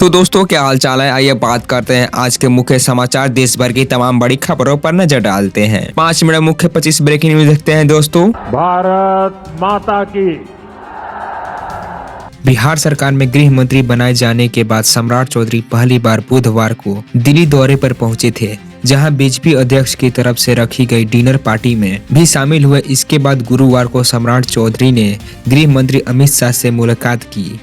तो दोस्तों, क्या हाल चाल है। आइए बात करते हैं आज के मुख्य समाचार। देश भर की तमाम बड़ी खबरों पर नजर डालते हैं। 5 मिनट मुख्य 25 ब्रेकिंग न्यूज देखते हैं दोस्तों। भारत माता की। बिहार सरकार में गृह मंत्री बनाए जाने के बाद सम्राट चौधरी पहली बार बुधवार को दिल्ली दौरे पर पहुंचे थे, जहां बीजेपी अध्यक्ष की तरफ से रखी गई डिनर पार्टी में भी शामिल हुए। इसके बाद गुरुवार को सम्राट चौधरी ने गृह मंत्री अमित शाह से मुलाकात की।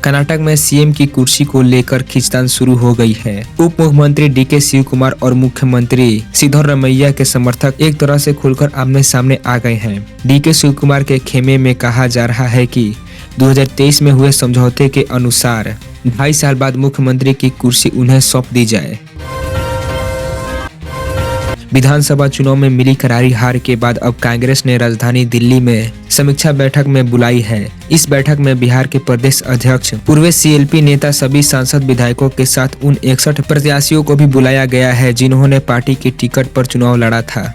कर्नाटक में सीएम की कुर्सी को लेकर खींचतान शुरू हो गई है। उप मुख्यमंत्री डीके शिव कुमार और मुख्यमंत्री सिद्धरामैया के समर्थक एक तरह से खुलकर आमने सामने आ गए हैं। डीके शिव कुमार के खेमे में कहा जा रहा है कि 2023 में हुए समझौते के अनुसार 2.5 साल बाद मुख्यमंत्री की कुर्सी उन्हें सौंप दी जाए। विधानसभा चुनाव में मिली करारी हार के बाद अब कांग्रेस ने राजधानी दिल्ली में समीक्षा बैठक में बुलाई है। इस बैठक में बिहार के प्रदेश अध्यक्ष, पूर्व सीएलपी नेता, सभी सांसद, विधायकों के साथ उन 61 प्रत्याशियों को भी बुलाया गया है जिन्होंने पार्टी की टिकट पर चुनाव लड़ा था।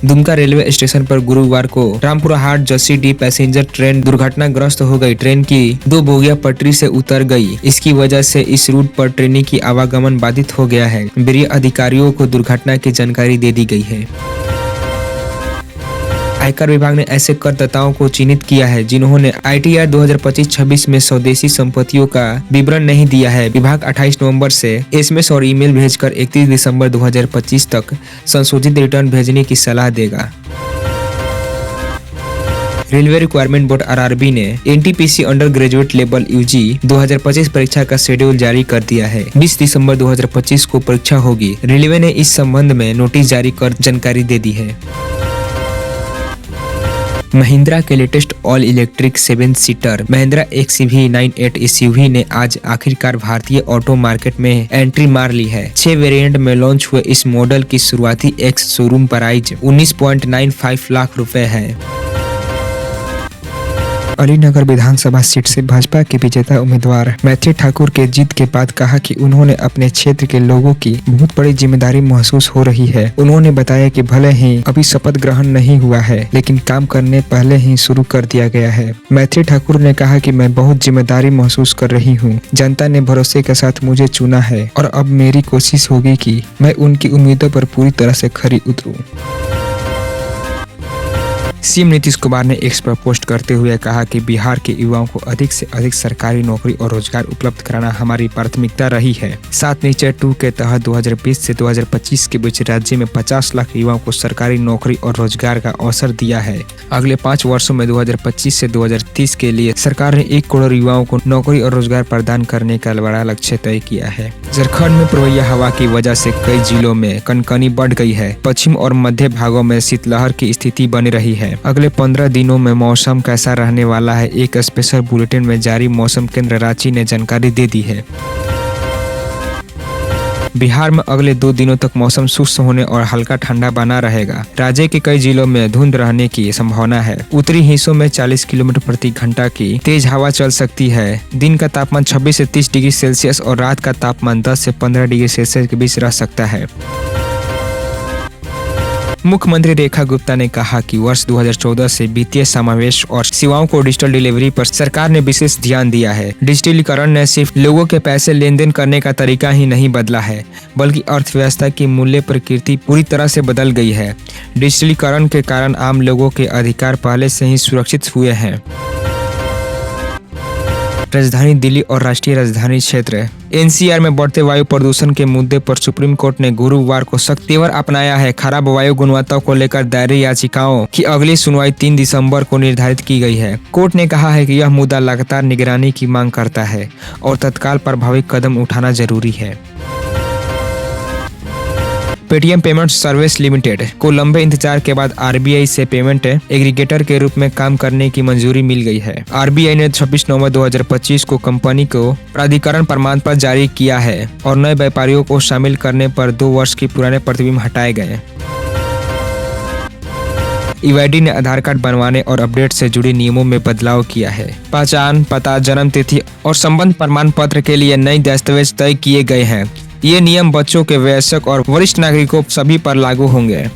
दुमका रेलवे स्टेशन पर गुरुवार को रामपुरा हाट जसीडीह पैसेंजर ट्रेन दुर्घटनाग्रस्त हो गई। ट्रेन की 2 बोगियां पटरी से उतर गई। इसकी वजह से इस रूट पर ट्रेनों की आवागमन बाधित हो गया है। वरीय अधिकारियों को दुर्घटना की जानकारी दे दी गई है। आयकर विभाग ने ऐसे करदाताओं को चिन्हित किया है जिन्होंने ITR 2025-26 में स्वदेशी संपत्तियों का विवरण नहीं दिया है। विभाग 28 नवंबर से SMS और ईमेल भेजकर 31 दिसंबर 2025 तक संशोधित रिटर्न भेजने की सलाह देगा। रेलवे रिक्वायरमेंट बोर्ड RRB ने NTPC under graduate level UG 2025 परीक्षा का शेड्यूल जारी कर दिया है। 20 दिसंबर 2025 को परीक्षा होगी। रेलवे ने इस संबंध में नोटिस जारी कर जानकारी दे दी है। महिंद्रा के latest all electric 7 seater Mahindra XUV 98 SUV ने आज आखिरकार भारतीय ऑटो मार्केट में एंट्री मार ली है। 6 वेरिएंट में लॉन्च हुए इस मॉडल की शुरुआती एक्स शोरूम प्राइस 19.95 लाख रुपए है। अलीनगर विधानसभा सीट से भाजपा के विजेता उम्मीदवार मैथिली ठाकुर के जीत के बाद कहा कि उन्होंने अपने क्षेत्र के लोगों की बहुत बड़ी जिम्मेदारी महसूस हो रही है। उन्होंने बताया कि भले ही अभी शपथ ग्रहण नहीं हुआ है, लेकिन काम करने पहले ही शुरू कर दिया गया है। मैथिली ठाकुर ने कहा कि मैं बहुत जिम्मेदारी महसूस कर रही हूँ। जनता ने भरोसे के साथ मुझे चुना है और अब मेरी कोशिश होगी कि मैं उनकी उम्मीदों पर पूरी तरह से खरी उतरूं। सीएम नीतीश कुमार ने एक्स पर पोस्ट करते हुए कहा कि बिहार के युवाओं को अधिक से अधिक सरकारी नौकरी और रोजगार उपलब्ध कराना हमारी प्राथमिकता रही है। 7 नीचे 2 के तहत 2020 से 2025 के बीच राज्य में 50 लाख युवाओं को सरकारी नौकरी और रोजगार का अवसर दिया है। अगले 5 वर्षों में 2025 से 2030 के लिए सरकार ने 1 करोड़ युवाओं को नौकरी और रोजगार प्रदान करने का बड़ा लक्ष्य तय किया है। झारखंड में पूर्वैया हवा की वजह से कई जिलों में कनकनी बढ़ गई है। पश्चिम और मध्य भागों में शीतलहर की स्थिति बनी रही है। अगले 15 दिनों में मौसम कैसा रहने वाला है, एक स्पेशल बुलेटिन में जारी मौसम केंद्र रांची ने जानकारी दे दी है। बिहार में अगले 2 दिनों तक मौसम शुष्क होने और हल्का ठंडा बना रहेगा। राज्य के कई जिलों में धुंध रहने की संभावना है। उत्तरी हिस्सों में 40 किलोमीटर प्रति घंटा की तेज हवा चल सकती है। दिन का तापमान 26 से 30 डिग्री सेल्सियस और रात का तापमान 10 से 15 डिग्री सेल्सियस के बीच रह सकता है। मुख्यमंत्री रेखा गुप्ता ने कहा कि वर्ष 2014 से वित्तीय समावेश और सेवाओं को डिजिटल डिलीवरी पर सरकार ने विशेष ध्यान दिया है। डिजिटलीकरण ने सिर्फ लोगों के पैसे लेन देन करने का तरीका ही नहीं बदला है, बल्कि अर्थव्यवस्था की मूल्य प्रकृति पूरी तरह से बदल गई है। डिजिटलीकरण के कारण आम लोगों के अधिकार पहले से ही सुरक्षित हुए हैं। राजधानी दिल्ली और राष्ट्रीय राजधानी क्षेत्र NCR में बढ़ते वायु प्रदूषण के मुद्दे पर सुप्रीम कोर्ट ने गुरुवार को सख्त तेवर अपनाया है। खराब वायु गुणवत्ता को लेकर दायर याचिकाओं की अगली सुनवाई 3 दिसंबर को निर्धारित की गई है। कोर्ट ने कहा है कि यह मुद्दा लगातार निगरानी की मांग करता है और तत्काल प्रभावी कदम उठाना जरूरी है। पेटीएम पेमेंट सर्विस लिमिटेड को लंबे इंतजार के बाद RBI से पेमेंट एग्रीगेटर के रूप में काम करने की मंजूरी मिल गई है। RBI ने 26 नवंबर 2025 को कंपनी को प्राधिकरण प्रमाण पत्र जारी किया है और नए व्यापारियों को शामिल करने पर 2 वर्ष के पुराने प्रतिबंध हटाए गए। EYD ने आधार कार्ड बनवाने और अपडेट से जुड़े नियमों में बदलाव किया है। पहचान, पता, जन्म तिथि और संबंध प्रमाण पत्र के लिए नए दस्तावेज तय किए गए हैं। ये नियम बच्चों के, वयस्क और वरिष्ठ नागरिकों सभी पर लागू होंगे।